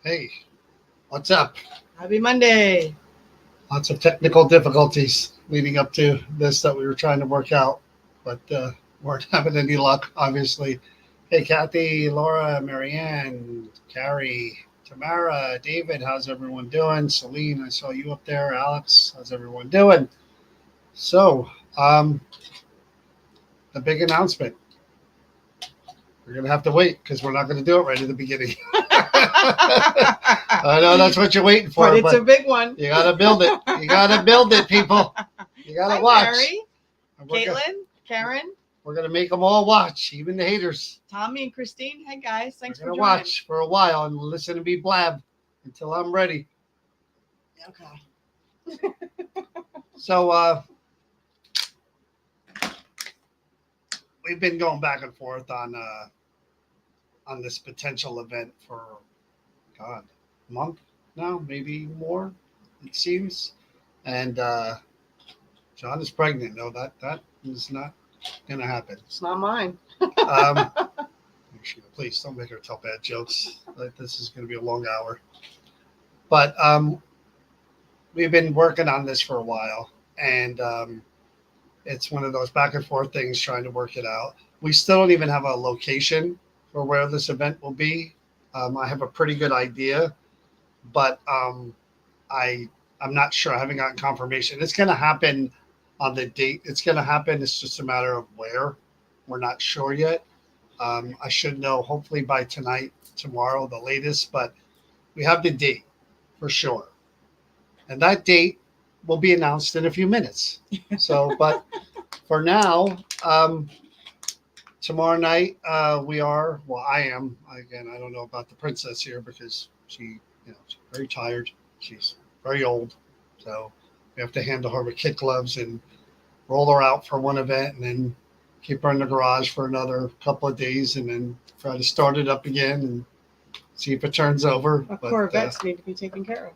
Hey, what's up? Happy Monday. Lots of technical difficulties leading up to this that we were trying to work out, but weren't having any luck, obviously. Hey, Kathy, Laura, Marianne, Carrie, Tamara, David, how's everyone doing? Celine, I saw you up there. Alex, how's everyone doing? So, the big announcement. We're going to have to wait because we're not going to do it right at the beginning. I know that's what you're waiting for, but it's a big one. You got to build it. You got to build it, people. You got to watch. Mary, Caitlin, Karen. We're going to make them all watch, even the haters. Tommy and Christine. Hey, guys. Thanks for joining. Watch for a while and listen to me blab until I'm ready. Okay. So, we've been going back and forth on this potential event for, God, a month now, maybe more, it seems. And John is pregnant. No, that is not going to happen. It's not mine. Please don't make her tell bad jokes. Like, this is going to be a long hour. But we've been working on this for a while, and it's one of those back and forth things trying to work it out. We still don't even have a location for where this event will be. I have a pretty good idea, but I'm not sure. I haven't gotten confirmation. It's going to happen on the date. It's going to happen. It's just a matter of where. We're not sure yet. I should know hopefully by tonight, tomorrow, the latest, but we have the date for sure. And that date will be announced in a few minutes. So, but for now, tomorrow night, I am, again, I don't know about the princess here because she's very tired. She's very old. So we have to handle her with kid gloves and roll her out for one event and then keep her in the garage for another couple of days and then try to start it up again and see if it turns over. Corvettes need to be taken care of.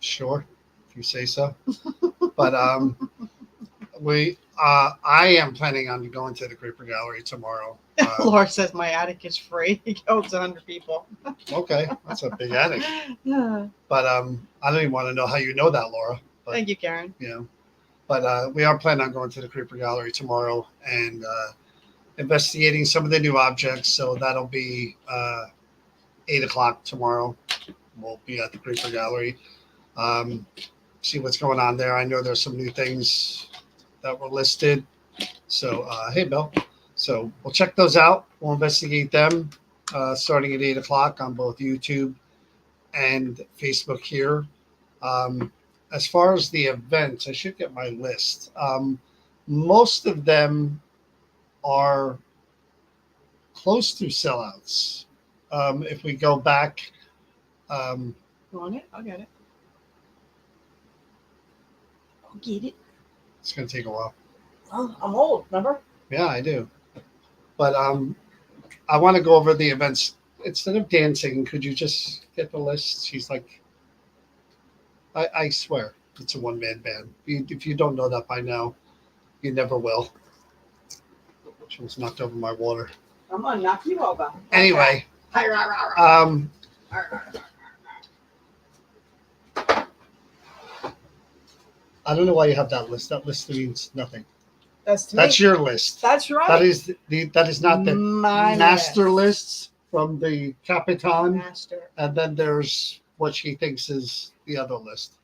Sure, if you say so. But I am planning on going to the Creeper Gallery tomorrow. Laura says my attic is free. It holds 100 people. Okay, that's a big attic. Yeah. But I don't even want to know how you know that, Laura. But, thank you, Karen. But we are planning on going to the Creeper Gallery tomorrow and investigating some of the new objects. So that'll be 8 o'clock tomorrow. We'll be at the Creeper Gallery. See what's going on there. I know there's some new things that were listed. So, hey, Bill. So we'll check those out. We'll investigate them starting at 8 o'clock on both YouTube and Facebook here. Um, as far as the events, I should get my list. Most of them are close to sellouts. If we go back, um, You want it? I'll get it. I'll get it. it's going to take a while. Oh, I'm old, remember? Yeah, I do. But I want to go over the events. Instead of dancing, could you just get the list? She's like, I swear, it's a one-man band. If you don't know that by now, you never will. She was knocked over my water. I'm gonna knock you over. Anyway, Hi, rah, rah, rah. I don't know why you have that list. That list means nothing. That's to That's me. your list. That's right. That is not the My master list. lists from the Capitan, Master. and then there's what she thinks is the other list.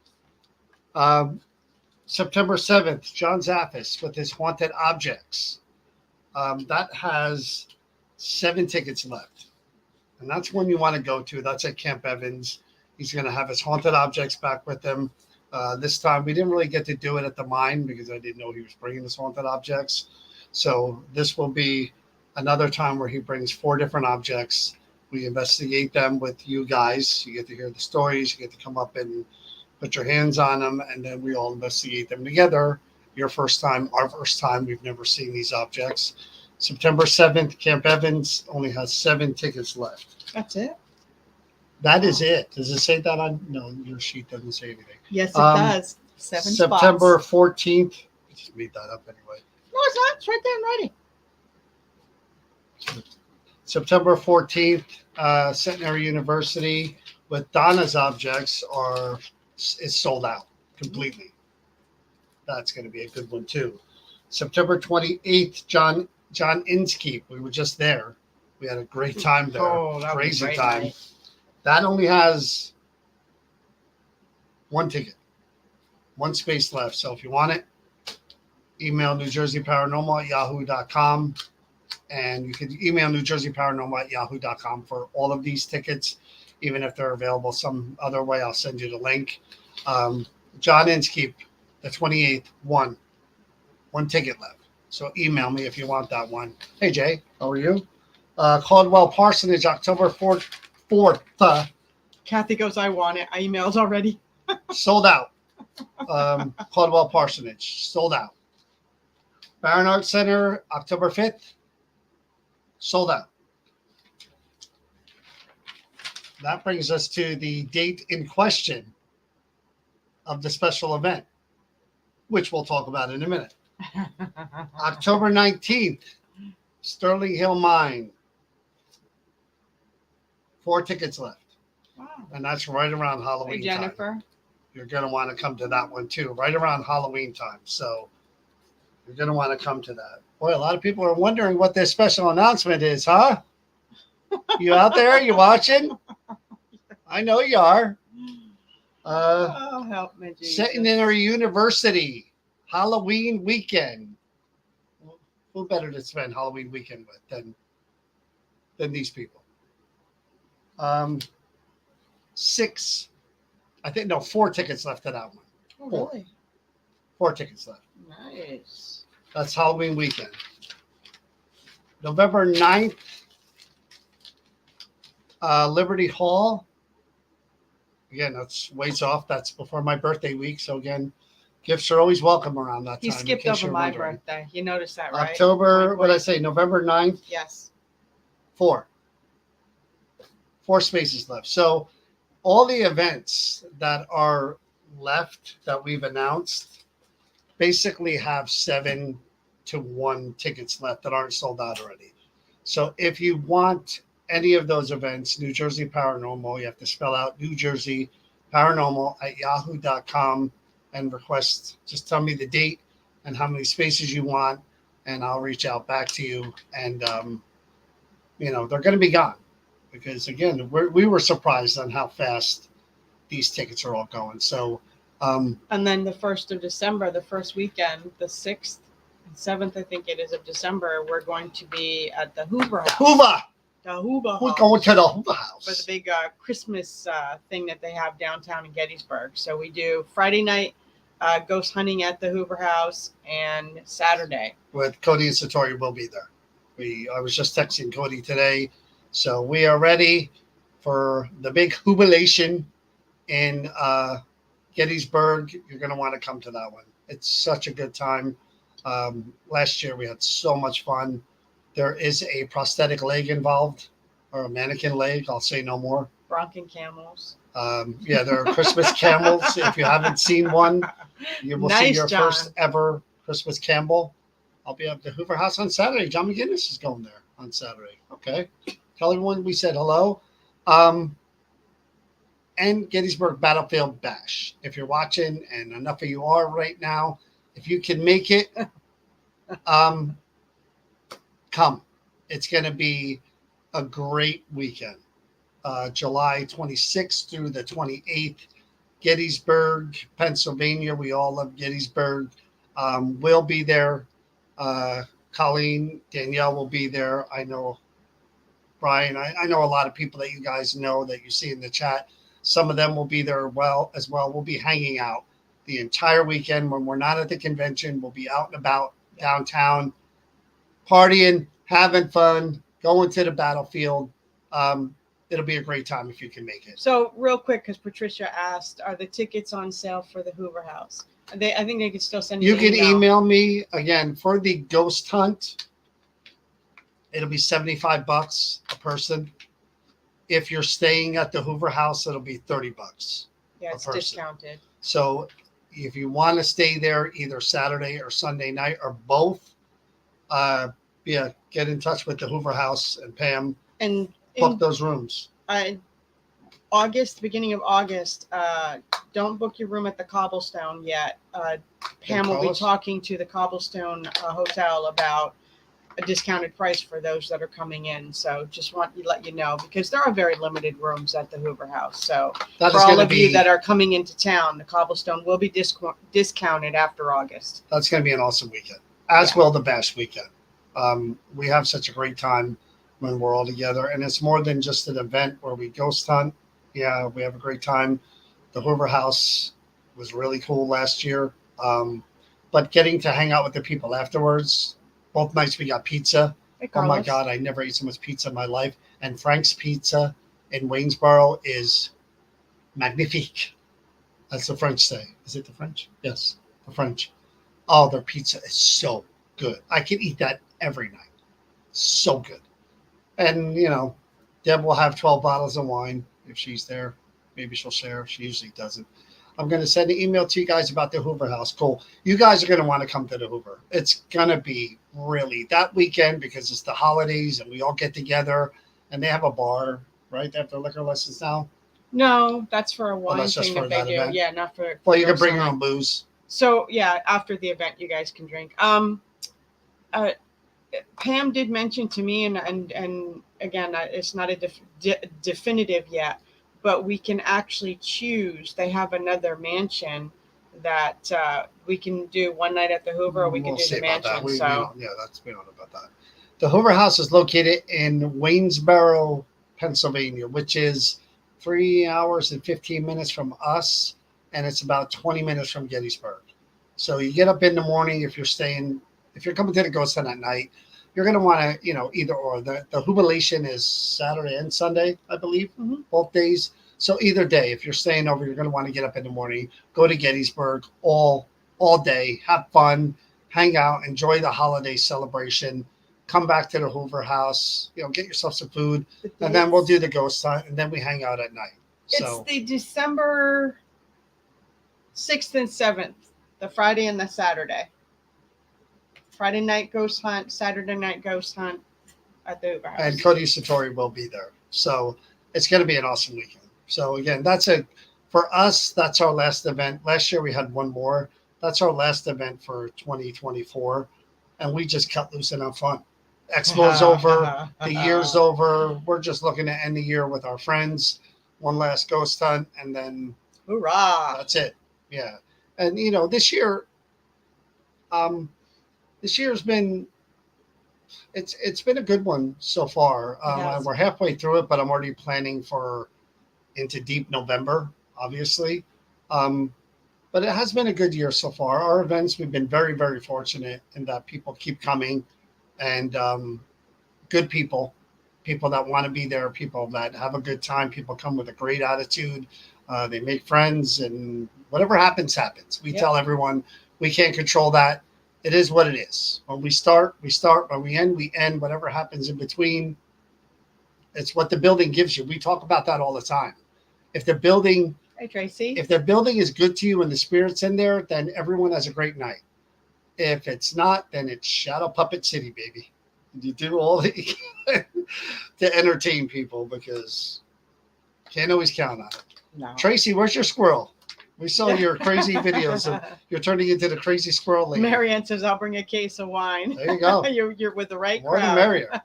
September 7th, John Zaffis with his Haunted Objects. That has 7 tickets left. And that's one you want to go to. That's at Camp Evans. He's going to have his Haunted Objects back with him. This time, we didn't really get to do it at the mine because I didn't know he was bringing his Haunted Objects. So this will be another time where he brings 4 different objects. We investigate them with you guys. You get to hear the stories. You get to come up and put your hands on them, and then we all investigate them together. Your first time, our first time. We've never seen these objects. September 7th, Camp Evans only has 7 tickets left. That's it? That is it. Does it say that on? No, your sheet doesn't say anything. Yes, it does. 7 September spots. 14th. I just made that up anyway. No, it's not. It's right there in writing. September 14th, Centenary University with Donna's objects is sold out completely. That's going to be a good one too. September 28th, John Inskeep. We were just there. We had a great time there. Oh, that was a Crazy great time. night. That only has 1 ticket, 1 space left. So if you want it, email NewJerseyParanormal@yahoo.com. And you can email NewJerseyParanormal@yahoo.com for all of these tickets, even if they're available some other way. I'll send you the link. John Inskeep, the 28th, 1 ticket left. So email me if you want that one. Hey, Jay, how are you? Caldwell Parsonage, October 4th. Kathy goes, I want it. I emailed already. Sold out. Caldwell Parsonage, sold out. Barron Art Center, October 5th. Sold out. That brings us to the date in question of the special event, which we'll talk about in a minute. October 19th, Sterling Hill Mine. 4 tickets left. Wow. And that's right around Halloween Hey, Jennifer. time. You're going to want to come to that one too, right around Halloween time. So you're going to want to come to that. Boy, a lot of people are wondering what this special announcement is, huh? You out there? You watching? I know you are. Oh, help me, Jesus. Centenary University, Halloween weekend. Who better to spend Halloween weekend with than these people? 4 tickets left to that one. Oh, 4. really? 4 tickets left. Nice. That's Halloween weekend. November 9th, Liberty Hall. Again, that's ways off. That's before my birthday week. So again, gifts are always welcome around that time. He skipped in case over you're my wondering. birthday. You noticed that, right? October, what did I say? November 9th, Yes. 4 spaces left. So all the events that are left that we've announced basically have 7 to 1 tickets left that aren't sold out already. So if you want any of those events, New Jersey Paranormal, you have to spell out New Jersey Paranormal at yahoo.com and request, just tell me the date and how many spaces you want, and I'll reach out back to you. And, they're going to be gone because, again, we were surprised on how fast these tickets are all going. So, And then the 1st of December, the first weekend, the 6th, I 7th, I think it is, of December, we're going to be at the Hoover House. Hoover. The Hoover We're House. going to the Hoover House For the big Christmas thing that they have downtown in Gettysburg. So we do Friday night ghost hunting at the Hoover House, and Saturday. With Cody and Satori will be there. I was just texting Cody today, so we are ready for the big jubilation in Gettysburg. You're going to want to come to that one. It's such a good time. Last year we had so much fun. There is a prosthetic leg involved, or a mannequin leg. I'll say no more. Bronco camels. Yeah, there are Christmas camels. If you haven't seen one, you will see your John. first ever Christmas camel. I'll be up at the Hoover House on Saturday. John McGinnis is going there on Saturday. Okay. Tell everyone we said hello. And Gettysburg Battlefield Bash. If you're watching, and enough of you are right now, if you can make it, come. It's going to be a great weekend. July 26th through the 28th, Gettysburg, Pennsylvania. We all love Gettysburg. We'll be there. Colleen, Danielle will be there. I know Brian. I know a lot of people that you guys know that you see in the chat. Some of them will be there as well. We'll be hanging out the entire weekend. When we're not at the convention, we'll be out and about downtown, partying, having fun, going to the battlefield. It'll be a great time if you can make it. So real quick, because Patricia asked, are the tickets on sale for the Hoover House? I think they could still send you. You can email me again for the ghost hunt. It'll be $75 a person. If you're staying at the Hoover House, it'll be $30. Yeah, it's person. Discounted. So if you want to stay there either Saturday or Sunday night or both, get in touch with the Hoover House and Pam. And book those rooms. Beginning of August, don't book your room at the Cobblestone yet. Pam will be talking to the Cobblestone Hotel about a discounted price for those that are coming in. So just want to let you know, because there are very limited rooms at the Hoover House. So for all of you that are coming into town, the Cobblestone will be discounted after August. That's going to be an awesome weekend, as will the Bash weekend. We have such a great time when we're all together, and it's more than just an event where we ghost hunt. Yeah, we have a great time. The Hoover House was really cool last year, but getting to hang out with the people afterwards. Both nights we got pizza. Hey, oh my God, I never ate so much pizza in my life. And Frank's Pizza in Waynesboro is magnifique. That's the French say. Is it the French? Yes, the French. Oh, their pizza is so good. I can eat that every night. So good. And, Deb will have 12 bottles of wine if she's there. Maybe she'll share. She usually doesn't. I'm going to send an email to you guys about the Hoover House. Cool. You guys are going to want to come to the Hoover. It's going to be really that weekend because it's the holidays and we all get together, and they have a bar, right? They have their liquor license now. No, that's for a wine that's thing just for that they do. event? Yeah, not for. Well, you can bring your own booze. So yeah, after the event, you guys can drink. Pam did mention to me, and again, it's not a definitive yet, but we can actually choose. They have another mansion that we can do one night at the Hoover, or we can do the mansion. We don't know about that. The Hoover House is located in Waynesboro, Pennsylvania, which is 3 hours and 15 minutes from us, and it's about 20 minutes from Gettysburg. So you get up in the morning if you're coming to the ghost hunt at night, you're going to want to, either or. The jubilation is Saturday and Sunday, I believe, both days. So either day, if you're staying over, you're going to want to get up in the morning, go to Gettysburg all day, have fun, hang out, enjoy the holiday celebration, come back to the Hoover House, get yourself some food, and then we'll do the ghost hunt, and then we hang out at night. It's the December 6th and 7th, the Friday and the Saturday. Friday night ghost hunt, Saturday night ghost hunt at the Hoover House. And Cody Satori will be there. So it's going to be an awesome weekend. So again, for us, that's our last event. Last year we had one more. That's our last event for 2024. And we just cut loose and have fun. Expo's over. The year's over. We're just looking to end the year with our friends. One last ghost hunt. And then hoorah! That's it. Yeah. And, this year, this year's been it's been a good one so far. has. We're halfway through it, but I'm already planning for into deep November, obviously. Um, but it has been a good year so far. Our events, we've been very, very fortunate in that people keep coming, and good people, people that want to be there, people that have a good time, people come with a great attitude. They make friends, and whatever happens, happens. We Yep. tell everyone we can't control that. It is what it is. When we start, we start. When we end, we end. Whatever happens in between, it's what the building gives you. We talk about that all the time. If the building, Hey, Tracy. if the building is good to you and the spirit's in there, then everyone has a great night. If it's not, then it's Shadow Puppet City, baby. You do all that you can to entertain people because can't always count on it. No. Tracy, where's your squirrel? We saw your crazy videos of you're turning into the crazy squirrel lady. Marianne says, "I'll bring a case of wine." There you go. You're with the right More crowd. the merrier.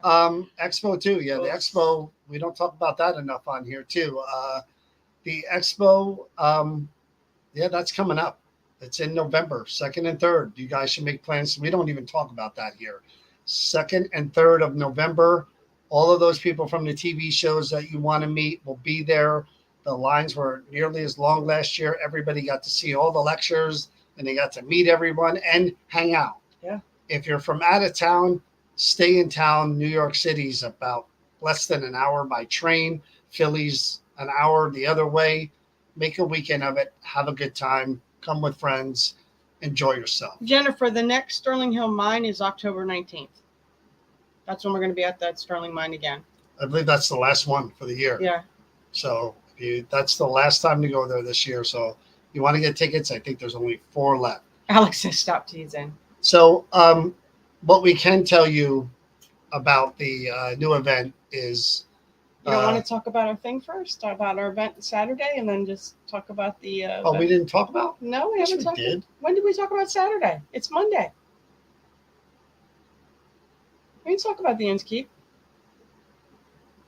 Expo too. Yeah, the expo. We don't talk about that enough on here too. The expo. Yeah, that's coming up. It's in November, 2nd and 3rd. You guys should make plans. We don't even talk about that here. 2nd and 3rd of November. All of those people from the TV shows that you want to meet will be there. The lines were nearly as long last year. Everybody got to see all the lectures and they got to meet everyone and hang out. Yeah. If you're from out of town, stay in town. New York City's about less than an hour by train. Philly's an hour the other way. Make a weekend of it. Have a good time. Come with friends. Enjoy yourself. Jennifer, the next Sterling Hill mine is October 19th. That's when we're going to be at that Sterling mine again. I believe that's the last one for the year. Yeah. So that's the last time to go there this year. So you want to get tickets? I think there's only 4 left. Alex says, "Stop teasing." So what we can tell you about the new event is You don't want to talk about our thing first? Talk about our event Saturday and then just talk about the. we didn't talk about? No, we Yes, haven't we talked. did. When did we talk about Saturday? It's Monday. We didn't talk about the Innskeep.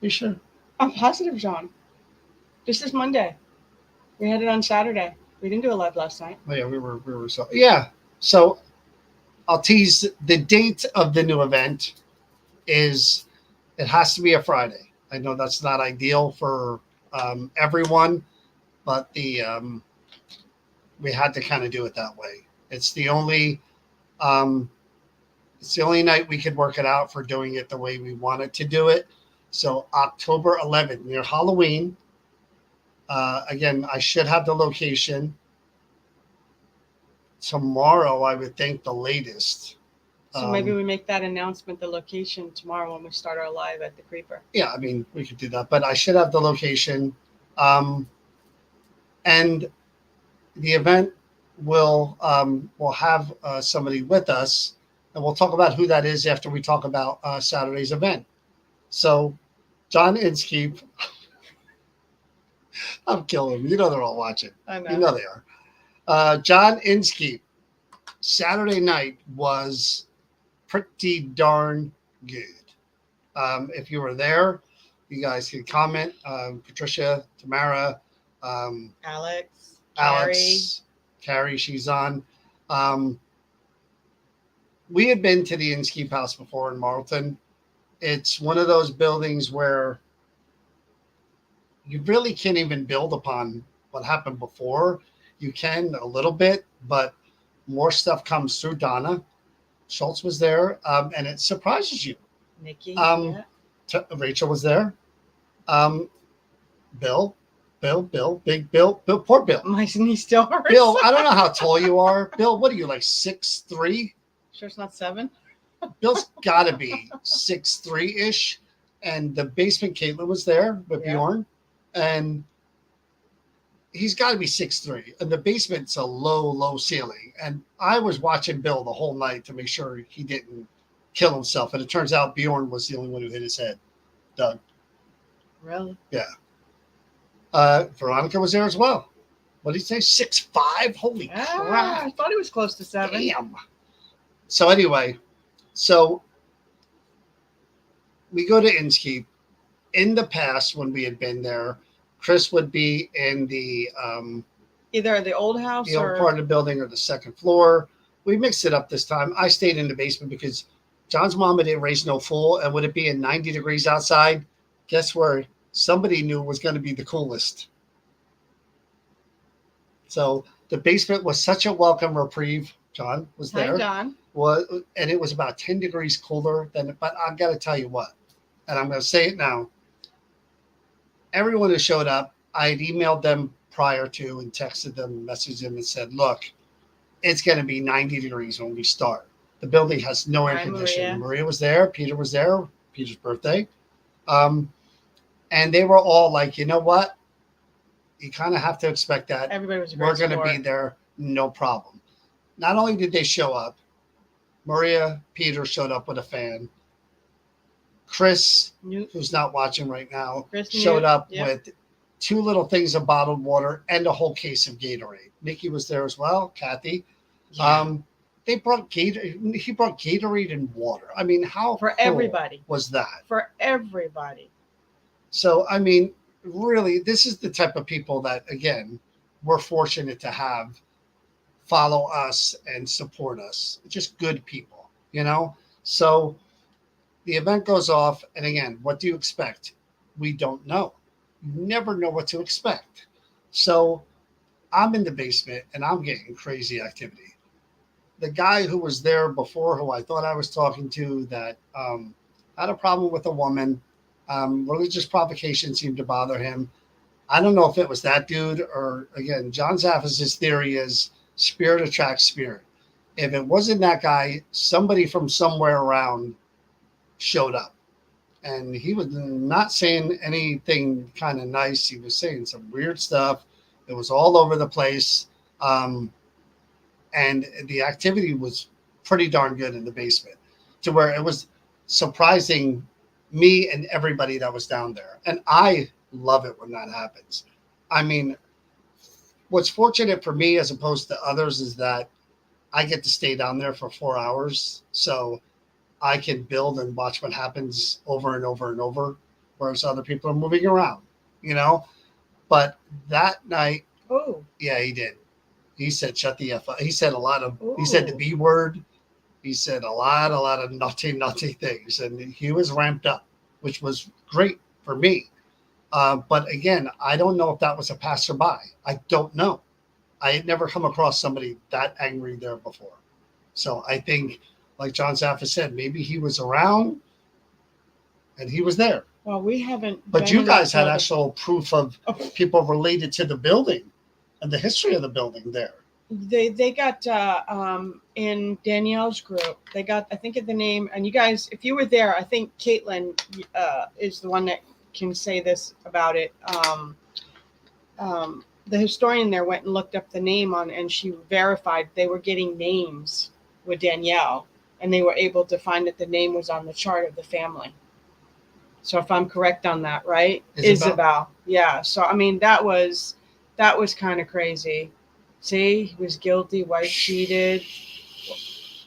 You sure? I'm positive, John. This is Monday. We had it on Saturday. We didn't do a live last night. Oh, yeah, we were so yeah. So I'll tease the date of the new event is it has to be a Friday. I know that's not ideal for everyone, but we had to kind of do it that way. It's the only night we could work it out for doing it the way we wanted to do it. So October 11th, near Halloween. Again, I should have the location tomorrow, I would think the latest. So maybe we make that announcement, the location, tomorrow when we start our live at the Creeper. Yeah, I mean, we could do that, but I should have the location. And the event will have somebody with us, and we'll talk about who that is after we talk about Saturday's event. So, John Inskeep, I'm killing them. You know they're all watching. I know. You know they are. John Inskeep, Saturday night was pretty darn good. If you were there, you guys can comment. Patricia, Tamara, Alex, Carrie, she's on. We had been to the Inskeep House before in Marlton. It's one of those buildings where you really can't even build upon what happened before. You can a little bit, but more stuff comes through. Donna Schultz was there, and it surprises you. Nikki, Rachel was there. Bill, Big Bill, poor Bill. My knee still hurts. Bill, I don't know how tall you are. Bill, what are you, like 6'3"? Sure it's not 7? Bill's got to be 6'3"-ish. And the basement, Caitlin was there with Bjorn. And he's got to be 6'3". And the basement's a low ceiling. And I was watching Bill the whole night to make sure he didn't kill himself. And it turns out Bjorn was the only one who hit his head. Doug. Really? Yeah. Veronica was there as well. What did he say? 6'5"? Holy crap. I thought he was close to 7. Damn. So anyway, we go to Inskeep. In the past, when we had been there, Chris would be in the either the old house old or part of the building or the second floor. we mixed it up this time. I stayed in the basement because John's mama didn't raise no fool, and with it being 90 degrees outside, guess where somebody knew was going to be the coolest. So the basement was such a welcome reprieve. John was Hi, there. John. Was and it was about 10 degrees cooler than. But I've got to tell you what, and I'm going to say it now. Everyone who showed up, I had emailed them prior to and texted them, messaged them, and said, "Look, it's going to be 90 degrees when we start. The building has no air Hi, conditioning." Maria. Maria was there. Peter was there. Peter's birthday. Um, and they were all like, you know what? You kind of have to expect that Everybody was a we're great going to be sport. there, no problem. Not only did they show up, Maria, Peter showed up with a fan. Chris, Newt. who's not watching right now, Chris showed Newt. up Yep. with 2 little things of bottled water and a whole case of Gatorade. Nikki was there as well, Kathy. Yeah. They brought Gatorade. He brought Gatorade and water. I mean, how For cool everybody. was that? For everybody. So, I mean, really, this is the type of people that, again, we're fortunate to have follow us and support us. Just good people, you know? So the event goes off. And again, what do you expect? We don't know. You never know what to expect. So I'm in the basement and I'm getting crazy activity. The guy who was there before, who I thought I was talking to, that had a problem with a woman, religious provocation seemed to bother him. I don't know if it was that dude or, again, John Zaffis' theory is spirit attracts spirit. If it wasn't that guy, somebody from somewhere around showed up. And he was not saying anything kind of nice. He was saying some weird stuff. It was all over the place. Um, and the activity was pretty darn good in the basement, to where it was surprising me and everybody that was down there. And I love it when that happens. I mean, what's fortunate for me as opposed to others is that I get to stay down there for 4 hours. So I can build and watch what happens over and over and over, whereas other people are moving around, you know? But that night, Oh. yeah, he did. He said, "Shut the F up." He said he said the Ooh. B word. He said a lot of naughty things. And he was ramped up, which was great for me. But again, I don't know if that was a passerby. I don't know. I had never come across somebody that angry there before. So I think, like John Zaffa said, maybe he was around and he was there. Well, we haven't. But you been guys had until actual proof of Oh, people related to the building and the history of the building there. they got in Danielle's group. They got, I think, the name. And you guys, if you were there, I think Caitlin is the one that can say this about it. The historian there went and looked up the name on, and she verified they were getting names with Danielle, and they were able to find that the name was on the chart of the family. So if I'm correct on that, right? Isabel. Yeah. So I mean, that was kind of crazy. See, he was guilty, wife cheated,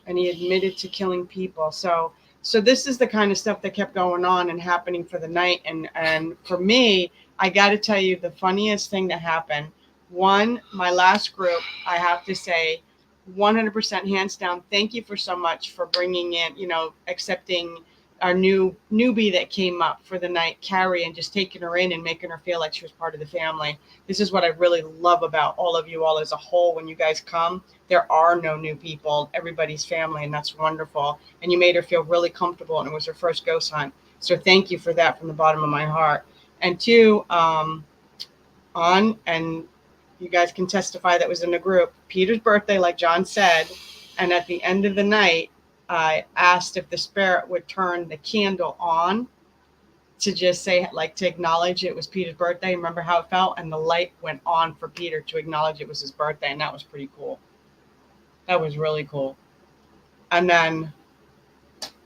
and he admitted to killing people. So this is the kind of stuff that kept going on and happening for the night. And for me, I got to tell you the funniest thing that happened. One, my last group, I have to say, 100% hands down. Thank you for so much for bringing in, accepting our newbie that came up for the night, Carrie, and just taking her in and making her feel like she was part of the family. This is what I really love about all of you all as a whole. When you guys come, there are no new people. Everybody's family, and that's wonderful. And you made her feel really comfortable, and it was her first ghost hunt. So thank you for that from the bottom of my heart. And two, and you guys can testify that was in the group, Peter's birthday, like John said, and at the end of the night, I asked if the spirit would turn the candle on to just say, like, to acknowledge it was Peter's birthday. Remember how it felt? And the light went on for Peter to acknowledge it was his birthday. And that was pretty cool. That was really cool. And then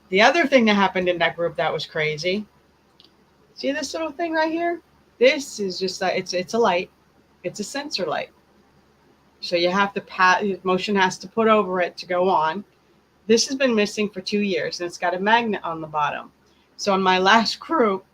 the other thing that happened in that group that was crazy. See this little thing right here? This is just it's a light. It's a sensor light. So you have to motion has to put over it to go on. This has been missing for 2 years, and it's got a magnet on the bottom. So in my last group,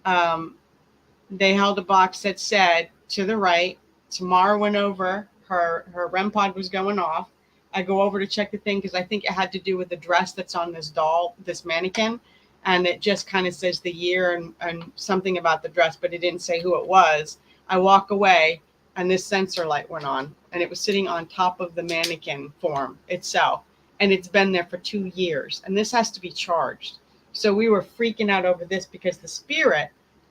they held a box that said, to the right, Tamara went over, her REM pod was going off. I go over to check the thing because I think it had to do with the dress that's on this doll, this mannequin. And it just kind of says the year and something about the dress, but it didn't say who it was. I walk away and this sensor light went on and it was sitting on top of the mannequin form itself. And it's been there for 2 years. And this has to be charged. So we were freaking out over this because the spirit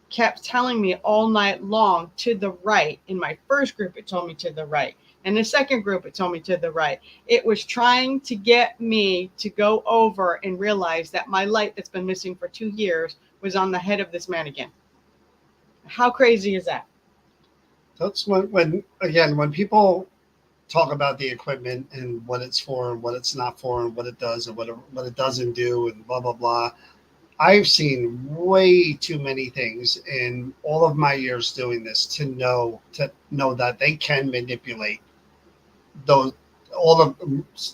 kept telling me all night long to the right. In my first group, it told me to the right. In the second group, it told me to the right. It was trying to get me to go over and realize that my light that's been missing for 2 years was on the head of this mannequin. How crazy is that? That's when people talk about the equipment and what it's for and what it's not for and what it does and what it doesn't do and blah, blah, blah. I've seen way too many things in all of my years doing this to know that they can manipulate those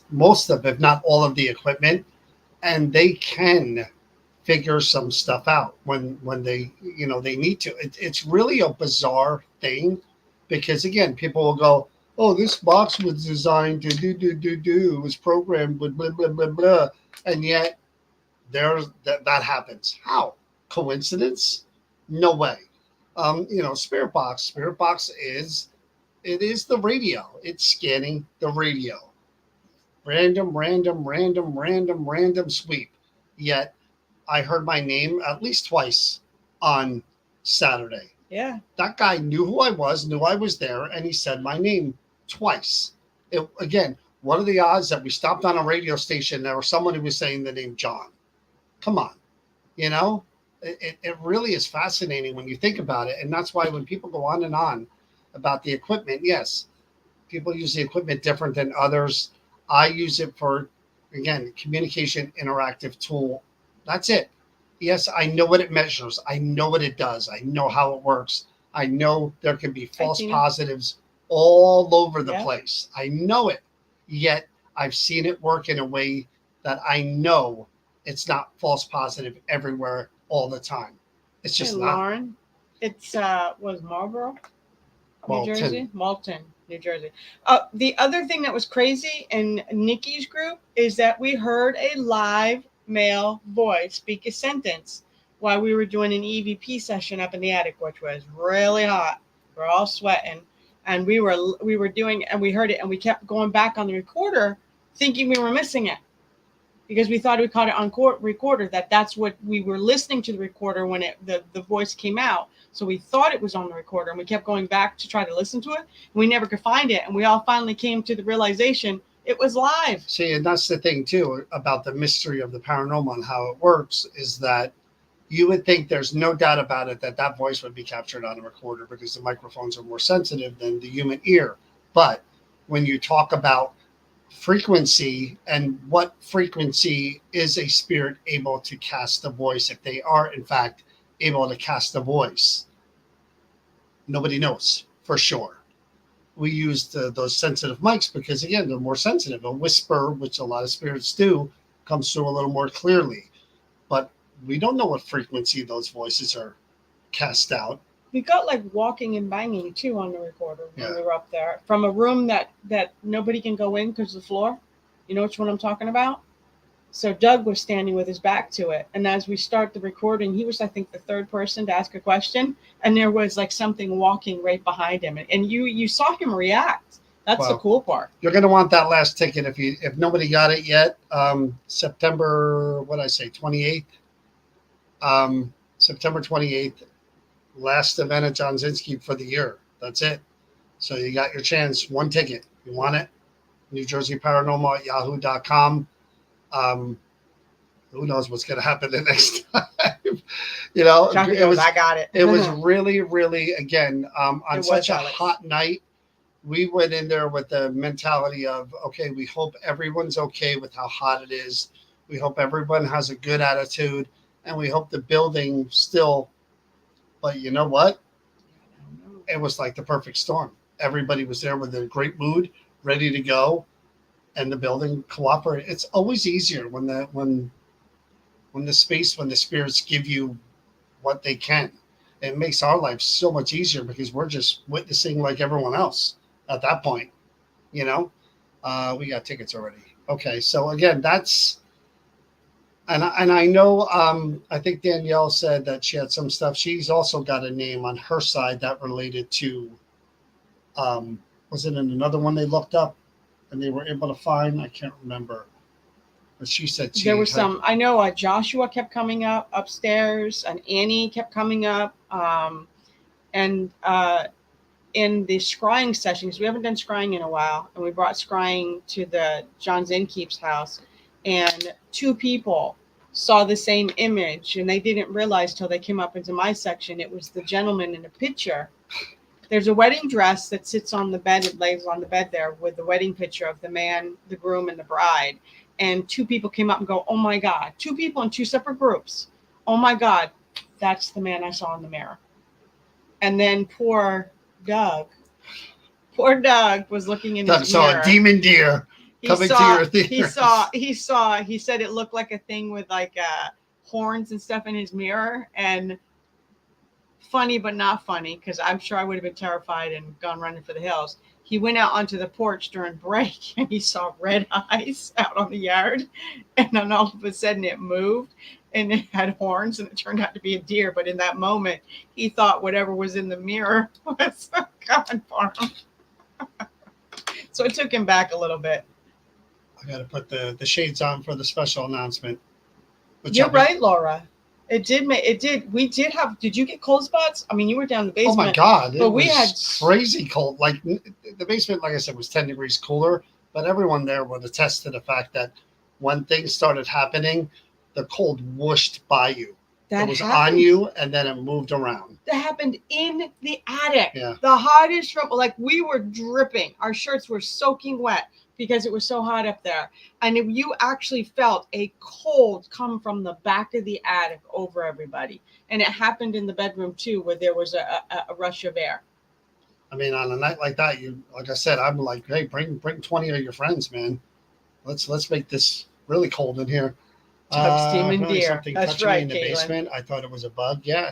most of, if not all of the equipment, and they can figure some stuff out when they need to. It's really a bizarre thing because again, people will go, "Oh, this box was designed to do. It was programmed with blah blah blah blah," and yet there's that happens. How? Coincidence? No way. Spirit box is the radio. It's scanning the radio. Random sweep. Yet I heard my name at least twice on Saturday. Yeah. That guy knew who I was, knew I was there, and he said my name twice. Again, what are the odds that we stopped on a radio station and there was someone who was saying the name John? Come on. It really is fascinating when you think about it. And that's why when people go on and on about the equipment, yes, people use the equipment different than others. I use it for, again, communication interactive tool. That's it. Yes, I know what it measures. I know what it does. I know how it works. I know there can be false positives all over the place. I know it. Yet I've seen it work in a way that I know it's not false positive everywhere all the time. It's just not. Lauren, it's was Marlboro, New Jersey? Malton, New Jersey. The other thing that was crazy in Nikki's group is that we heard a live male voice speak a sentence while we were doing an EVP session up in the attic, which was really hot. We're all sweating. And we were doing, and we heard it, and we kept going back on the recorder thinking we were missing it. Because we thought we caught it on recorder, that's what we were listening to the recorder when the voice came out. So we thought it was on the recorder, and we kept going back to try to listen to it. And we never could find it. And we all finally came to the realization it was live. See, and that's the thing, too, about the mystery of the paranormal and how it works is that you would think there's no doubt about it that voice would be captured on a recorder because the microphones are more sensitive than the human ear. But when you talk about frequency and what frequency is a spirit able to cast a voice, if they are in fact able to cast a voice, nobody knows for sure. We used those sensitive mics because again, they're more sensitive. A whisper, which a lot of spirits do, comes through a little more clearly, but we don't know what frequency those voices are cast out. We got like walking and banging too on the recorder when we were up there from a room that nobody can go in because of the floor. You know which one I'm talking about? So Doug was standing with his back to it. And as we start the recording, he was, I think, the third person to ask a question. And there was like something walking right behind him. And you saw him react. That's the cool part. You're going to want that last ticket if nobody got it yet. September, 28th. September 28th. Last event at John Zinski for the year. That's it. So you got your chance. One ticket. You want it? New Jersey Paranormal at yahoo.com. Who knows what's going to happen the next time? I got it. It was really, really, again, on such a hot night, we went in there with the mentality of, okay, we hope everyone's okay with how hot it is. We hope everyone has a good attitude, and we hope the building still. But you know what? It was like the perfect storm. Everybody was there with a great mood, ready to go, and the building cooperated. It's always easier when the spirits give you what they can. It makes our life so much easier because we're just witnessing like everyone else at that point, We got tickets already. Okay, so again, that's and I know I think Danielle said that she had some stuff. She's also got a name on her side that related to was it in another one they looked up and they were able to find? I can't remember. But she said There was some. I know Joshua kept coming up upstairs, and Annie kept coming up, and in the scrying sessions, we haven't done scrying in a while, and we brought scrying to the John Zinkeep's house, and two people saw the same image, and they didn't realize till they came up into my section it was the gentleman in the picture. There's a wedding dress that sits on the bed. It lays on the bed there with the wedding picture of the man, the groom, and the bride. And two people came up and go, "Oh my God!" Two people in two separate groups. "Oh my God, that's the man I saw in the mirror." And then poor Doug was looking in his mirror. Saw a demon deer coming to your theater. He said it looked like a thing with like horns and stuff in his mirror, and funny but not funny, because I'm sure I would have been terrified and gone running for the hills. He went out onto the porch during break and he saw red eyes out on the yard, and then all of a sudden it moved and it had horns, and it turned out to be a deer. But in that moment, he thought whatever was in the mirror was coming for him. So it took him back a little bit. I got to put the shades on for the special announcement. You're right, Laura. It did. We did have. Did you get cold spots? I mean, you were down in the basement. Oh my God! But we had crazy cold. Like the basement, like I said, was 10 degrees cooler. But everyone there would attest to the fact that when things started happening, the cold whooshed by you. It was on you, and then it moved around. That happened in the attic. Yeah. The hottest room. Like we were dripping. Our shirts were soaking wet because it was so hot up there. And if you actually felt a cold come from the back of the attic over everybody. And it happened in the bedroom too, where there was a rush of air. I mean, on a night like that, like I said, I'm like, hey, bring 20 of your friends, man. Let's make this really cold in here. Steaming deer. Something That's touching right, me in the Caitlin. basement. I thought it was a bug. Yeah.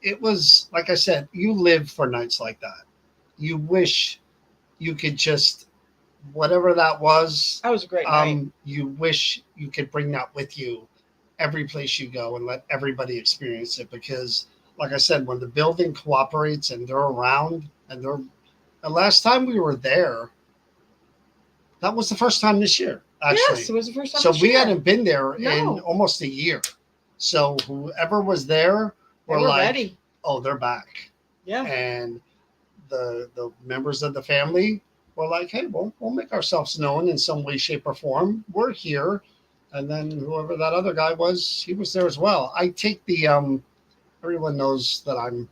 It was, like I said, you live for nights like that. You wish you could just, whatever that was. That was a great night. You wish you could bring that with you every place you go and let everybody experience it. Because, like I said, when the building cooperates and they're around the last time we were there, that was the first time this year, actually. Yes, it was the first time So this we year. hadn't been there in almost a year. So whoever was there were like, ready. Oh, they're back. Yeah. And the members of the family were like, hey, we'll make ourselves known in some way, shape, or form. We're here. And then whoever that other guy was, he was there as well. I take the everyone knows that I'm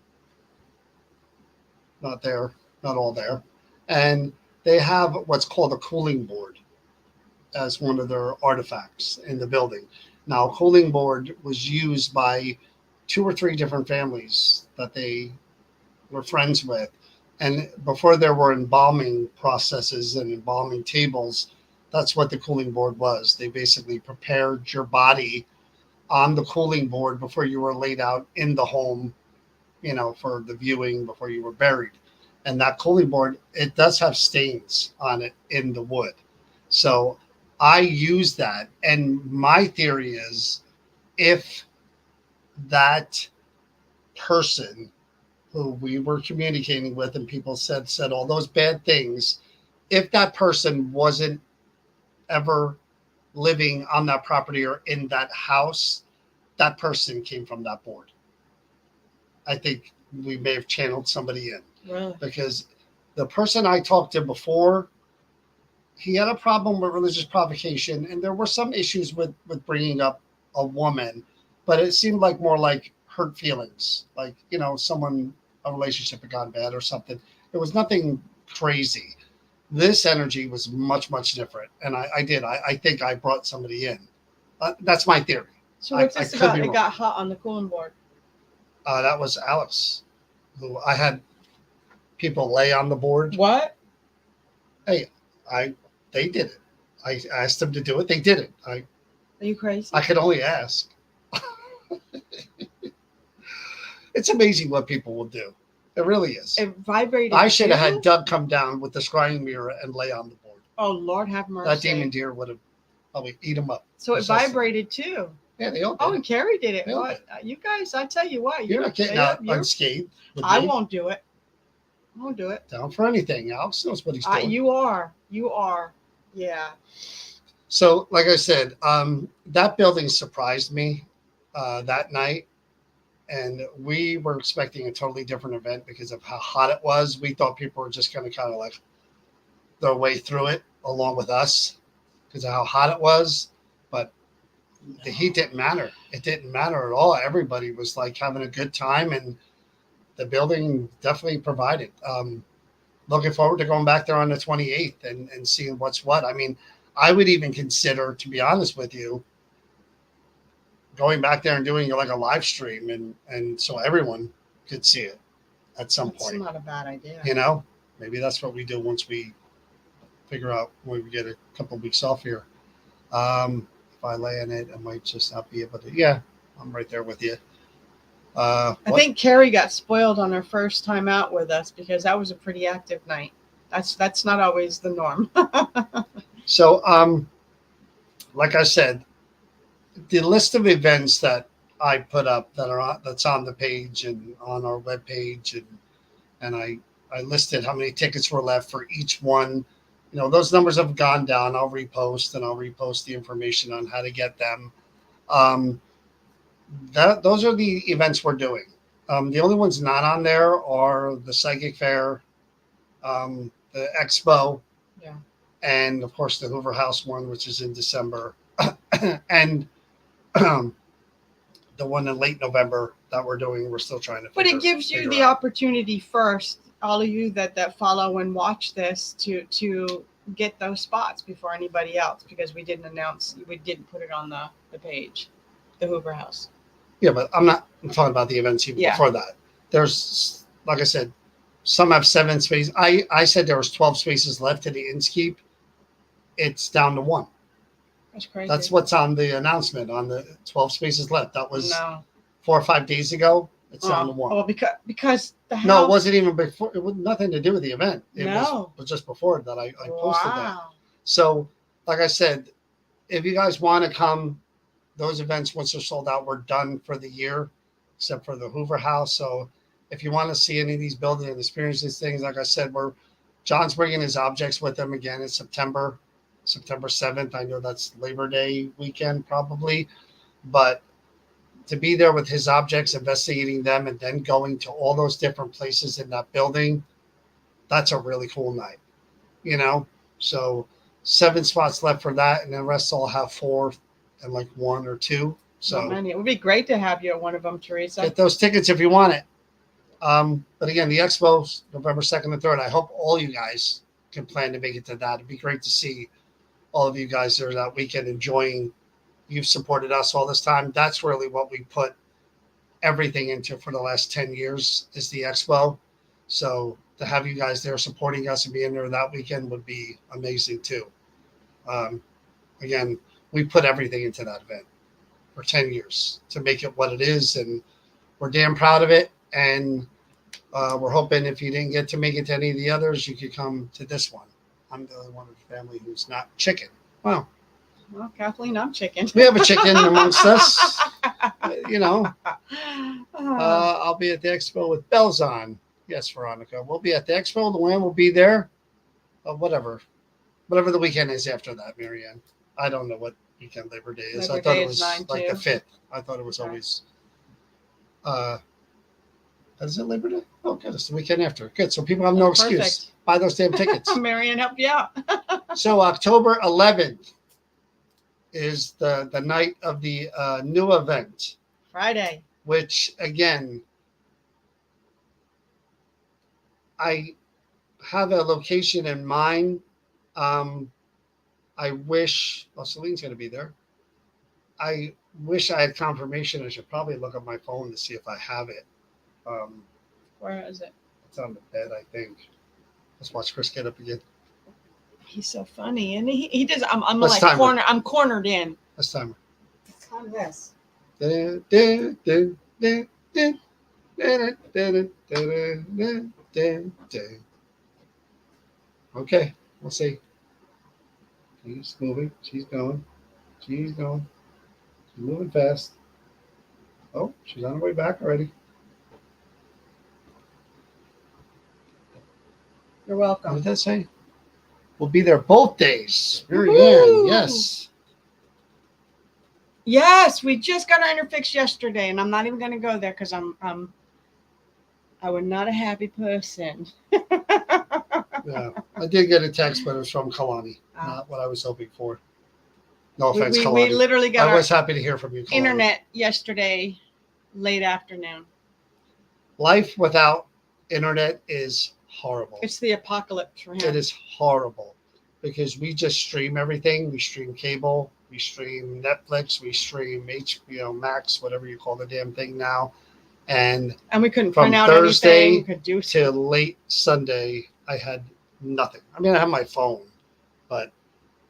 not there, not all there. And they have what's called a cooling board as one of their artifacts in the building. Now, a cooling board was used by 2 or 3 different families that they were friends with. And before there were embalming processes and embalming tables, that's what the cooling board was. They basically prepared your body on the cooling board before you were laid out in the home, for the viewing before you were buried. And that cooling board, it does have stains on it in the wood. So I use that. And my theory is if that person who we were communicating with and people said all those bad things, if that person wasn't ever living on that property or in that house, that person came from that board. I think we may have channeled somebody in. Really? Because the person I talked to before, he had a problem with religious provocation, and there were some issues with bringing up a woman, but it seemed like more like hurt feelings, like, a relationship had gone bad or something. It was nothing crazy. This energy was much, much different. And I think I brought somebody in. That's my theory. So what's this about? It got hot on the cooling board. That was Alex, who I had people lay on the board. What? Hey, they did it. I asked them to do it. They did it. Are you crazy? I could only ask. It's amazing what people will do. It really is. It vibrated. I should have had Doug come down with the scrying mirror and lay on the board. Oh, Lord have mercy. That demon deer would have probably eat him up. So it Possessed him. vibrated too. Yeah, they all did. Oh, and Carrie did it. They all What? You guys, I tell you what, You're not getting out unscathed. I won't do it. I won't do it. Down for anything. Alex knows what he's doing. You are. You are. Yeah. So, like I said, that building surprised me that night. And we were expecting a totally different event because of how hot it was. We thought people were just going to kind of like their way through it along with us because of how hot it was. But the heat didn't matter. It didn't matter at all. Everybody was like having a good time, and the building definitely provided. Looking forward to going back there on the 28th and seeing what's what. I mean, I would even consider, to be honest with you, going back there and doing like a live stream and so everyone could see it at some point. That's not a bad idea. You know, maybe that's what we do once we figure out when we get a couple of weeks off here. If I lay in it, I might just not be able to. Yeah, I'm right there with you. I think Carrie got spoiled on her first time out with us because that was a pretty active night. That's not always the norm. So, like I said, the list of events that I put up that's on the page and on our webpage, and I listed how many tickets were left for each one. You know, those numbers have gone down. I'll repost the information on how to get them. Those are the events we're doing. The only ones not on there are the Psychic Fair, the Expo, yeah, and of course the Hoover House one, which is in December, and the one in late November that we're doing. We're still trying to. But it gives you the opportunity first, all of you that follow and watch this, to get those spots before anybody else, because we didn't put it on the page, the Hoover House. Yeah, but I'm talking about the events even before that. There's, like I said, some have 7 spaces. I said there was 12 spaces left in the Inskeep. It's down to 1. That's crazy. That's what's on the announcement, on the 12 spaces left. That was 4 or 5 days ago. It's down to 1. Well, because the house. No, it wasn't even before. It was nothing to do with the event. It was just before that I posted that. So, like I said, if you guys want to come, those events, once they're sold out, we're done for the year, except for the Hoover House. So if you want to see any of these buildings and experience these things, like I said, John's bringing his objects with him again in September 7th. I know that's Labor Day weekend probably, but to be there with his objects, investigating them, and then going to all those different places in that building, that's a really cool night, you know? So 7 spots left for that, and the rest all have 4 and like 1 or 2. So it would be great to have you at one of them, Teresa. Get those tickets if you want it. But again, the Expo's November 2nd and 3rd. I hope all you guys can plan to make it to that. It'd be great to see all of you guys there that weekend enjoying. You've supported us all this time. That's really what we put everything into for the last 10 years is the Expo. So to have you guys there supporting us and being there that weekend would be amazing too. Again, we put everything into that event for 10 years to make it what it is. And we're damn proud of it. And we're hoping if you didn't get to make it to any of the others, you could come to this one. I'm the only one of the family who's not chicken. Well, Kathleen, I'm chicken. We have a chicken amongst us. You know, I'll be at the Expo with bells on. Yes, Veronica. We'll be at the Expo. Luann will be there. Whatever the weekend is after that, Marianne. I don't know what weekend Labor Day is. I thought it was like the 5th. I thought it was always. Is it Labor Day? Oh, good. It's the weekend after. Good. So people have no excuse. Buy those damn tickets. Marianne helped you out. So October 11th is the night of the new event. Friday. Which, again, I have a location in mind. I wish, Celine's going to be there. I wish I had confirmation. I should probably look at my phone to see if I have it. Where is it? It's on the bed, I think. Let's watch Chris get up again. He's so funny, and he does. I'm Let's like corner. I'm cornered in. Let's time It's on this. Okay, we'll see. She's moving. She's going. She's going. She's moving fast. Oh, she's on her way back already. You're What welcome. did that say? We'll be there both days. Mary Ann, Woo-hoo! yes. Yes, we just got our interfix yesterday, and I'm not even going to go there because I was not a happy person. Yeah, I did get a text, but it was from Kalani, not what I was hoping for. No offense, we Kalani. literally got I our was happy to hear from you, Kalani. internet yesterday, late afternoon. Life without internet is horrible. It's the apocalypse for him. It is horrible because we just stream everything. We stream cable, we stream Netflix, we stream HBO Max, whatever you call the damn thing now. And we couldn't from print out Thursday anything. Could do to late Sunday, I had nothing. I mean, I have my phone, but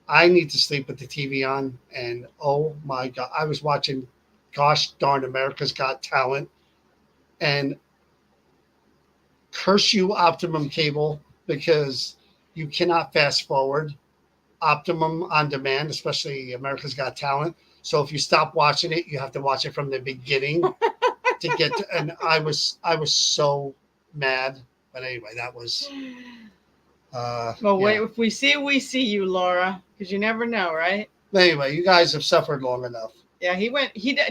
I need to sleep with the TV on. And oh my God, I was watching, gosh darn, America's Got Talent. And curse you, Optimum Cable, because you cannot fast forward Optimum on demand, especially America's Got Talent. So if you stop watching it, you have to watch it from the beginning to get to, and I was so mad. But anyway, that was well, wait, if we see you, Laura, because you never know, right? Anyway, you guys have suffered long enough. Yeah,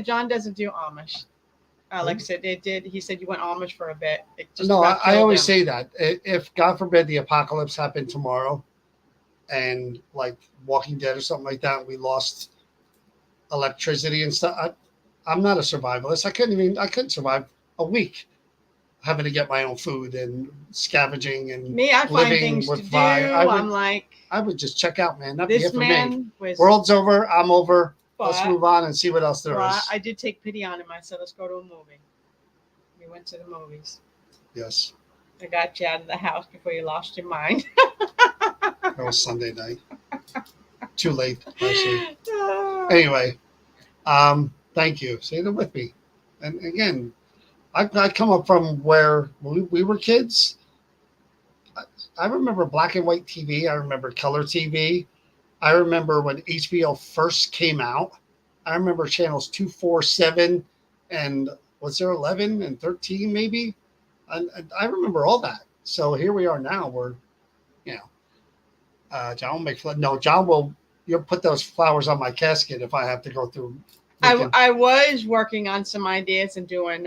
John doesn't do Amish. Like I said, he said you went Amish for a bit. No, I always say that if God forbid the apocalypse happened tomorrow, and like Walking Dead or something like that, we lost electricity and stuff. I'm not a survivalist. I couldn't survive a week having to get my own food and scavenging and I find things to do. I would just check out, man. That'd be it for me. Was, World's over. I'm over. Let's move on and see what else there is. I did take pity on him. I said, let's go to a movie. We went to the movies. Yes. I got you out of the house before you lost your mind. That was Sunday night. Too late, actually. Anyway, thank you. Say that with me. And again, I come up from where we were kids. I remember black and white TV. I remember color TV. I remember when HBO first came out. I remember channels 2, 4, 7, and was there 11 and 13 maybe? I remember all that. So here we are now. We're, John will make John will. You'll put those flowers on my casket if I have to go through. I was working on some ideas and doing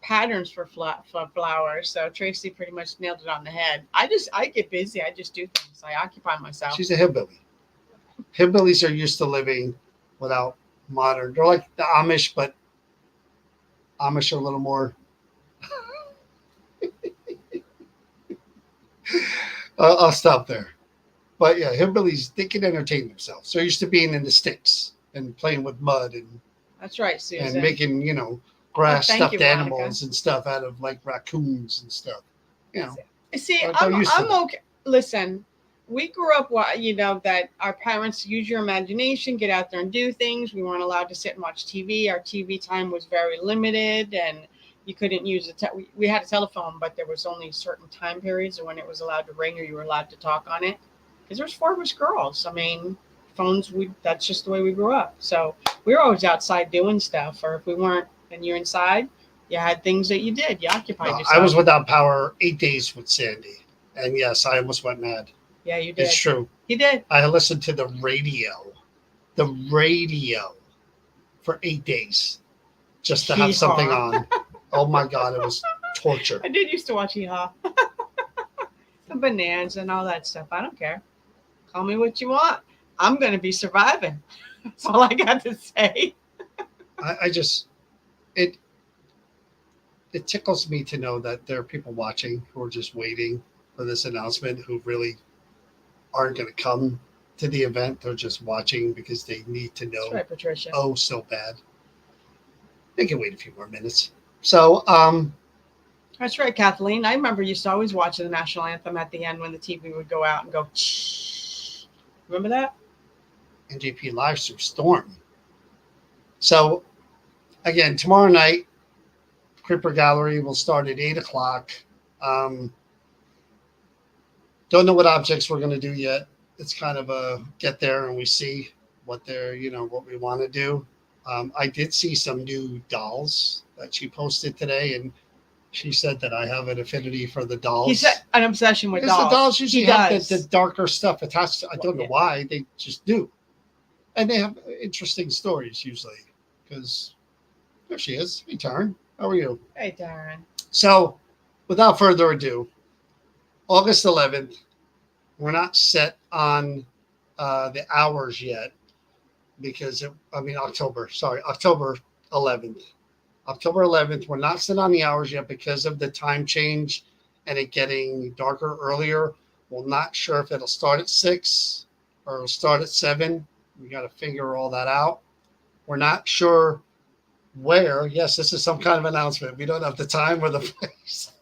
patterns for flowers. So Tracy pretty much nailed it on the head. I get busy. I just do things. I occupy myself. She's a hillbilly. Hillbillies are used to living without modern. They're like the Amish, but Amish are a little more. I'll stop there. But yeah, hillbillies, they can entertain themselves. They're used to being in the sticks and playing with mud and. That's right, Susan. And making, grass stuffed animals and stuff out of like raccoons and stuff. See, I'm okay. Listen, we grew up, that our parents use your imagination, get out there and do things. We weren't allowed to sit and watch TV. Our TV time was very limited, and you couldn't use we had a telephone, but there was only certain time periods when it was allowed to ring or you were allowed to talk on it. Because there's 4 of us girls. I mean, phones, that's just the way we grew up. So we were always outside doing stuff, or if we weren't and you're inside, you had things that you did. You occupied yourself. I was without power 8 days with Sandy. And yes, I almost went mad. Yeah, you did. It's true. He did. I listened to the radio for 8 days just to have something on. Oh my God, it was torture. I did used to watch Hee-Haw. The bananas and all that stuff. I don't care. Call me what you want. I'm going to be surviving. That's all I got to say. It tickles me to know that there are people watching who are just waiting for this announcement who really aren't going to come to the event. They're just watching because they need to know. That's right, Patricia. Oh, so bad. They can wait a few more minutes. So, that's right, Kathleen. I remember you used to always watch the national anthem at the end when the TV would go out and go, shh. Remember that? NJP Live through Storm. So, again, tomorrow night, Creeper Gallery will start at 8 o'clock. Don't know what objects we're going to do yet. it's kind of a get there and we see what they're, what we want to do. I did see some new dolls that she posted today, and she said that I have an affinity for the dolls. He's an obsession with because dolls. the dolls usually He have does. the darker stuff attached. I don't know why, they just do, and they have interesting stories usually. Because there she is. Hey, Taryn, how are you? Hey, Darren. So, without further ado, August 11th. We're not set on the hours yet because October. Sorry, October 11th. October 11th. We're not set on the hours yet because of the time change and it getting darker earlier. We're not sure if it'll start at 6 or it'll start at 7. We got to figure all that out. We're not sure where. Yes, this is some kind of announcement. We don't have the time or the place.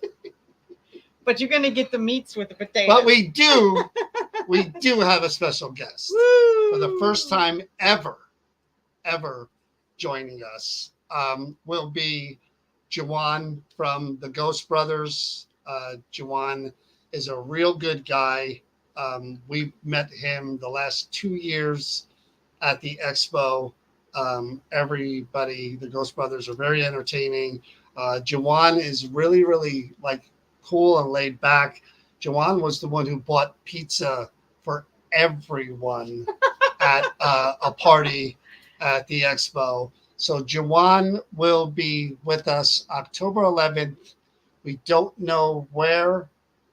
But you're going to get the meats with the potatoes. But we do have a special guest. Woo! For the first time ever joining us will be Jawan from the Ghost Brothers. Jawan is a real good guy. We met him the last 2 years at the expo. Everybody, the Ghost Brothers, are very entertaining. Jawan is really, really cool and laid back. Jawan was the one who bought pizza for everyone at a party at the expo. So Jawan will be with us October 11th. We don't know where.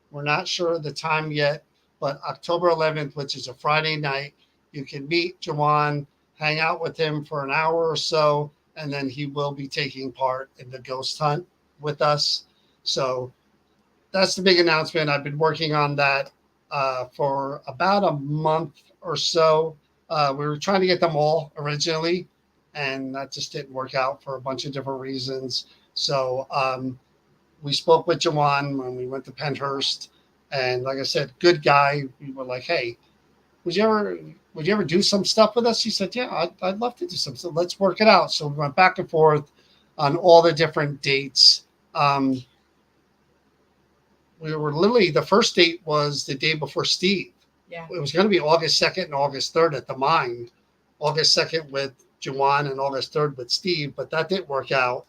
We're not sure of the time yet, but October 11th, which is a Friday night, you can meet Jawan, hang out with him for an hour or so, and then he will be taking part in the ghost hunt with us. So that's the big announcement. I've been working on that for about a month or so. We were trying to get them all originally, and that just didn't work out for a bunch of different reasons. So we spoke with Jawan when we went to Penhurst, and like I said, good guy. We were like, hey, would you ever do some stuff with us? He said, yeah, I'd love to do some stuff. Let's work it out. So we went back and forth on all the different dates. We were literally, the first date was the day before Steve. Yeah. It was going to be August 2nd and August 3rd at the mine. August 2nd with Jawan and August 3rd with Steve, but that didn't work out.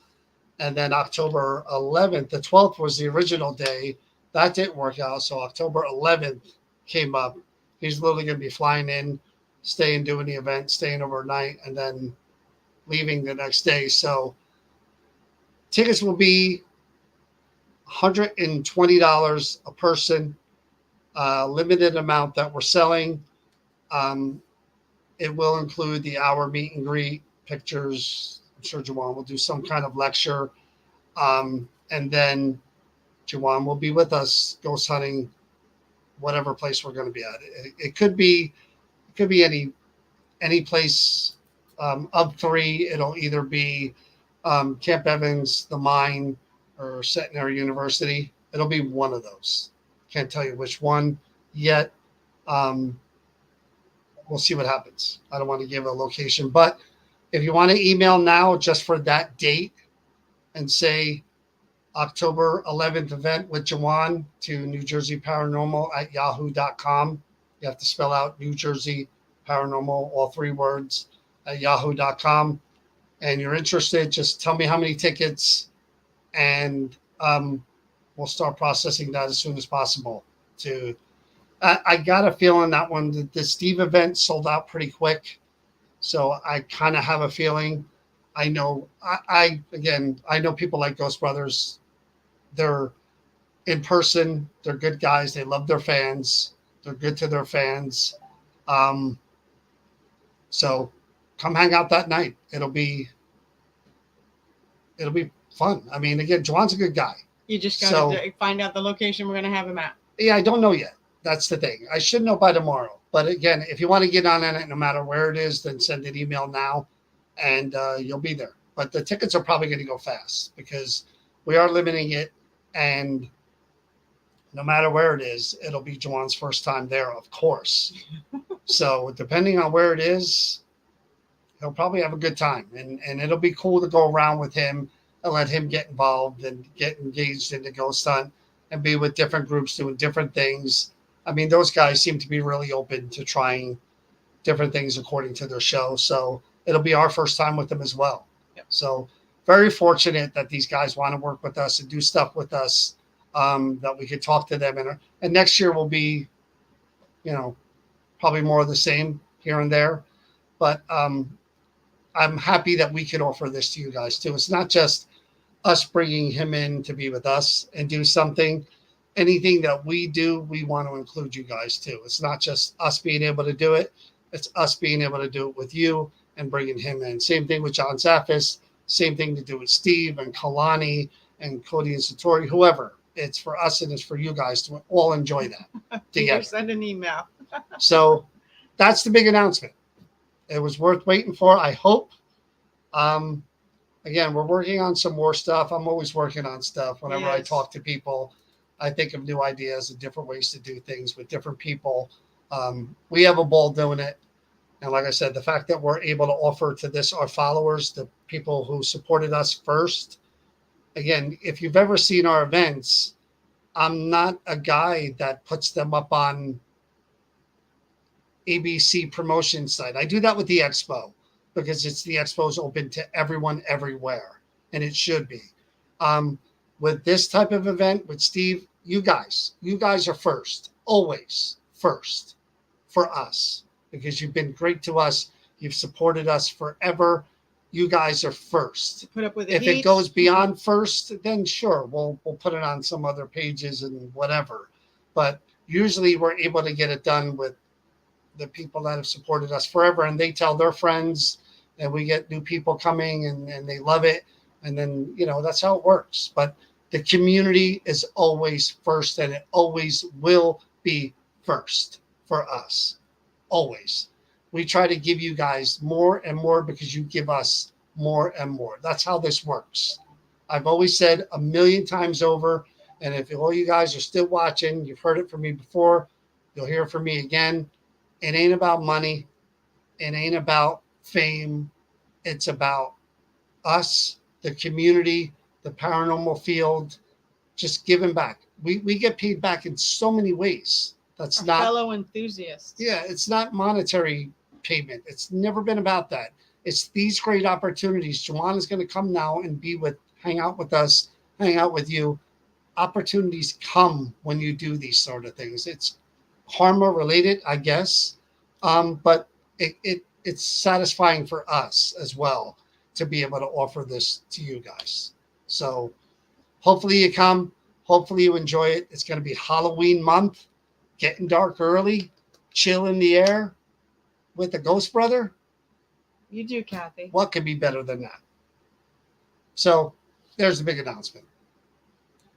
And then October 11th, the 12th was the original day. That didn't work out. So October 11th came up. He's literally going to be flying in, staying, doing the event, staying overnight, and then leaving the next day. So tickets will be $120 a person, limited amount that we're selling. It will include the hour meet and greet, pictures. I'm sure Jawan will do some kind of lecture. And then Jawan will be with us ghost hunting, whatever place we're going to be at. It could be any place of 3. It'll either be Camp Evans, the mine, or Centenary University. It'll be one of those. Can't tell you which one yet. We'll see what happens. I don't want to give a location, but if you want to email now just for that date and say October 11th event with Jawan to New Jersey Paranormal at yahoo.com. You have to spell out New Jersey Paranormal, all 3 words, at yahoo.com. And you're interested, just tell me how many tickets, and we'll start processing that as soon as possible. I got a feeling that one, the Steve event sold out pretty quick. So I kind of have a feeling. I know, I know people like Ghost Brothers. They're in person. They're good guys. They love their fans. They're good to their fans. So come hang out that night. It'll be fun. I mean, again, Jawan's a good guy. You just got to find out the location we're going to have him at. Yeah, I don't know yet. That's the thing. I should know by tomorrow. But again, if you want to get on it, no matter where it is, then send an email now, and you'll be there. But the tickets are probably going to go fast because we are limiting it, and no matter where it is, it'll be Jawan's first time there, of course. So depending on where it is, he'll probably have a good time, and it'll be cool to go around with him and let him get involved and get engaged in the ghost hunt and be with different groups doing different things. I mean, those guys seem to be really open to trying different things according to their show. So it'll be our first time with them as well. Yep. So very fortunate that these guys want to work with us and do stuff with us, that we could talk to them. And next year will be, probably more of the same here and there. But I'm happy that we can offer this to you guys too. It's not just us bringing him in to be with us and do something. Anything that we do, we want to include you guys too. It's not just us being able to do it. It's us being able to do it with you and bringing him in. Same thing with John Zaffis. Same thing to do with Steve and Kalani and Cody and Satori, whoever. It's for us and it's for you guys to all enjoy that together. Send an email. So that's the big announcement. It was worth waiting for, I hope. Again, we're working on some more stuff. I'm always working on stuff. Whenever I talk to people, I think of new ideas and different ways to do things with different people. We have a ball doing it. And like I said, the fact that we're able to offer to this, our followers, the people who supported us first. Again, if you've ever seen our events, I'm not a guy that puts them up on ABC promotion site. I do that with the expo because the expo is open to everyone everywhere, and it should be. With this type of event with Steve, you guys are first, always first for us because you've been great to us. You've supported us forever. You guys are first. Put up with the If heat. it goes beyond first, then sure, we'll put it on some other pages and whatever. But usually we're able to get it done with the people that have supported us forever, and they tell their friends, and we get new people coming and they love it. And then, that's how it works. But the community is always first, and it always will be first for us. Always. We try to give you guys more and more because you give us more and more. That's how this works. I've always said 1,000,000 times over, and if all you guys are still watching, you've heard it from me before, you'll hear it from me again. It ain't about money. It ain't about fame. It's about us, the community, the paranormal field, just giving back. We get paid back in so many ways. That's Our not fellow enthusiasts. Yeah, it's not monetary payment. It's never been about that. It's these great opportunities. Joanna's going to come now and hang out with us, hang out with you. Opportunities come when you do these sort of things. It's karma related, I guess, but it's satisfying for us as well to be able to offer this to you guys. So hopefully you come. Hopefully you enjoy it. It's going to be Halloween month, getting dark early, chill in the air with the Ghost Brother. You do, Kathy. What could be better than that? So there's the big announcement.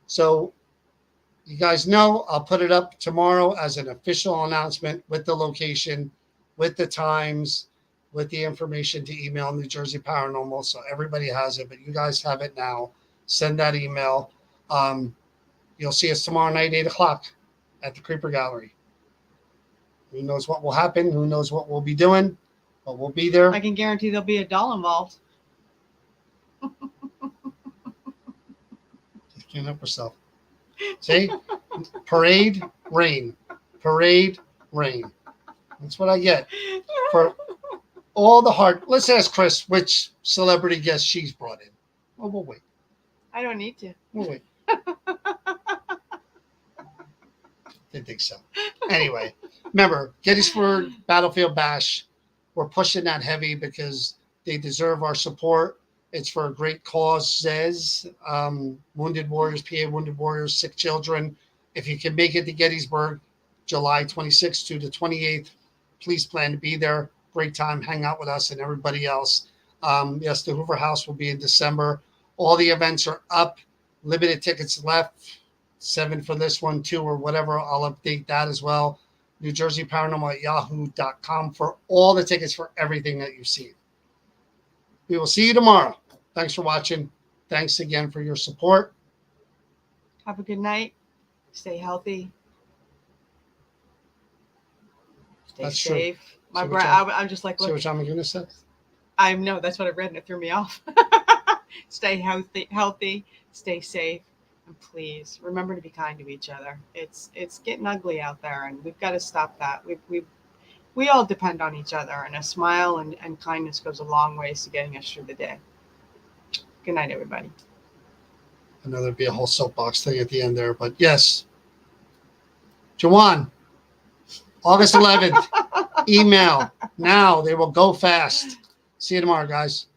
So you guys know I'll put it up tomorrow as an official announcement with the location, with the times, with the information to email New Jersey Paranormal. So everybody has it, but you guys have it now. Send that email. You'll see us tomorrow night, 8:00 at the Creeper Gallery. Who knows what will happen? Who knows what we'll be doing? But we'll be there. I can guarantee there'll be a doll involved. Just can't help herself. See? Parade, rain. Parade, rain. That's what I get for all the hard. Let's ask Chris which celebrity guest she's brought in. Oh, we'll wait. I don't need to. We'll wait. Didn't think so. Anyway, remember, Gettysburg Battlefield Bash. We're pushing that heavy because they deserve our support. It's for a great cause, Wounded Warriors, PA Wounded Warriors, sick children. If you can make it to Gettysburg, July 26th to the 28th, please plan to be there. Great time, hang out with us and everybody else. Yes, the Hoover House will be in December. All the events are up. Limited tickets left. 7 for this one, 2 or whatever. I'll update that as well. New Jersey Paranormal at yahoo.com for all the tickets for everything that you've seen. We will see you tomorrow. Thanks for watching. Thanks again for your support. Have a good night. Stay healthy. Stay That's true. safe. My See what brain. I'm just like, See look. what John McGinnis said? I know that's what I read and it threw me off. Stay healthy. Stay safe. And please remember to be kind to each other. It's getting ugly out there, and we've got to stop that. We all depend on each other, and a smile and kindness goes a long ways to getting us through the day. Good night, everybody. I know there'd be a whole soapbox thing at the end there, but yes. Jawan, August 11th, email now. They will go fast. See you tomorrow, guys.